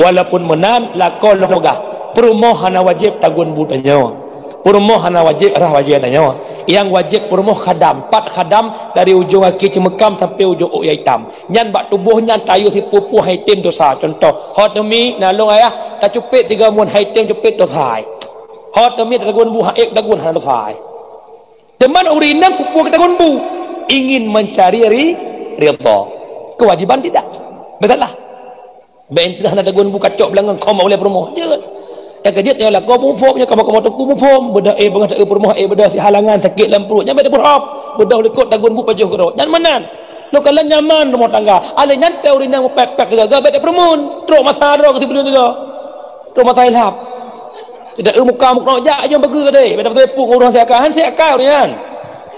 walaupun menang lakon lemagah perumohan wajib tagun budanya perumohan wajib arah wajib adanya yang wajib perumoh khadam 4 khadam dari ujung kaki cemekam sampai ujung uyai hitam nyan bak tubuhnya tayu si pupuh haitim dosa contoh hot demi nalung ayah tak cupit 3 mun haitim cupit dosa hot demi dagun bu haik dagun hana dosa teman urinang pupuh dagun bu ingin mencari ridha kewajiban tidak betul lah bentah nak dagun buka cok belakang kau mau boleh promo jangan yang kejut yang lah kau pun nya kamu tu ku pun beda bangsa promo beda si halangan sakit dalam perut nyampe pun hop beda lekot dagun bu pajuh kero dan menan lo kala nyaman rumah tangga ale nyantai urinang pepek gagal beda promo trok masa ro ke tiba juga trok masa ilhap tidak muka muka jak aja bagi ke deh beda tepuk urang saya kau rian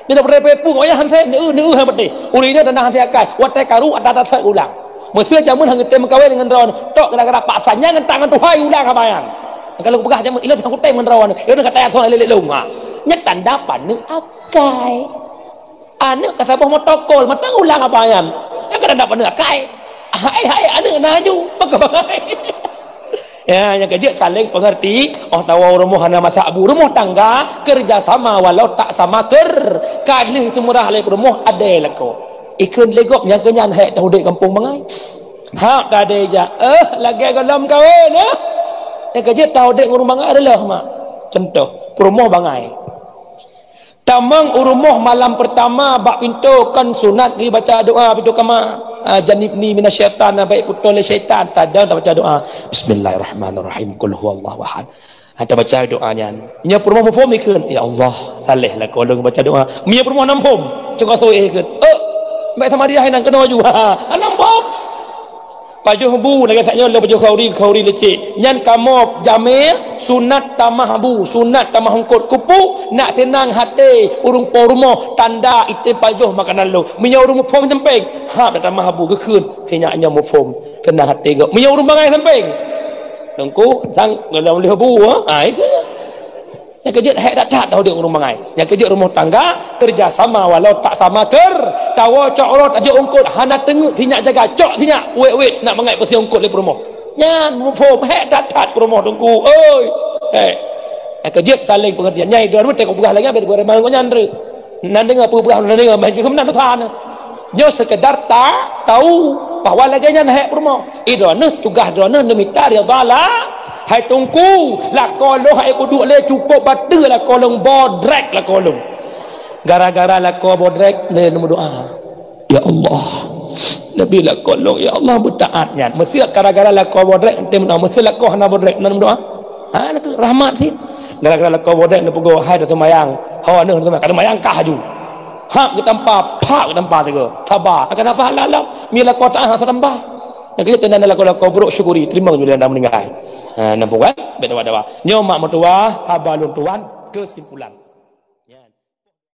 beda tepuk ayah han saya nu ha bete urinang dan han saya kai watai karu ada saya ulang mesti jamun hang tem kawin dengan rawan tok kena paksanya dengan tangan tuhai ulang kabayang kalau pegah jamun ilat hang tem dengan rawan dia kata yang soal lelek lung ha nyet tanda pan nu akai anu kasabah motokol matang ulang kabayang ya kada dapat nu akai hai anu naju bagaimana ya yang kerja saling pengerti tahu rumah hana masa abu rumah tangga kerjasama walau tak sama kali semurah le rumah ada lako ikun legok yang kenyan hek tahu dek kampung bangai hak tak ada je lagi galam kawin kerja tahu dek ngurung bangai adalah mak contoh rumah bangai tamang rumah malam pertama bak pintu kan sunat pergi baca doa pintu kama janibni minasyaitan baik putul syaitan tak baca doa bismillahirrahmanirrahim qul huwallahu ahad ada baca doanya nya rumah mufhum ikun ya Allah salehlah kau baca doa nya rumah nampum cakap so ikun baik sama dia henang kena juga nampak pajuh bu lagi saknya le pajuh khauri lecek nyan kamop jamil sunat tamah bu sunat tamah hongkot kupu nak senang hati urung pormo tanda itu pajuh makanan lu minya urung mufom samping ha dah tamah bu kekeun senyaknya mufom kena hati gak minya urung bangai samping nungku sang dalam leh bu itu yang kerja hek tak tahu dia urung bangai yang kerja rumah tangga kerjasama walau tak sama tawa cok rot aja ongkot hana tenguk tinyak jaga cok tinyak wait nak bangai pasti ongkot le rumah nyan mufom hek tak rumah tungku oi yang kerja saling pengertian nyai dua tek pegah lagi ber mang nyandre nan dengar pegah nan dengar mai kemenan sana nyo sekedar tak tahu bahwa lagi nyan hek rumah idone tugas drone nemita dia bala hai tungku lah kolong hai kuduk le cukup batu lah kolong bodrek lah kolong gara-gara lah kau bodrek le nombor doa ya Allah nabi lah kolong ya Allah bertaatnya mesti gara-gara lah kau bodrek ente menang mesti lah kau hana bodrek nombor doa nak rahmat sih gara-gara lah kau bodrek nak pego hai dah semayang hawa ne kada semayang kah ju hak ke tempat pak ke tempat tu sabar akan apa halal mila kota hang sadambah nak kita tanda lah kau buruk syukuri terima bila anda meninggal nampak kan? Betul-betul. Nyomak mertua, habalun tuan, kesimpulan.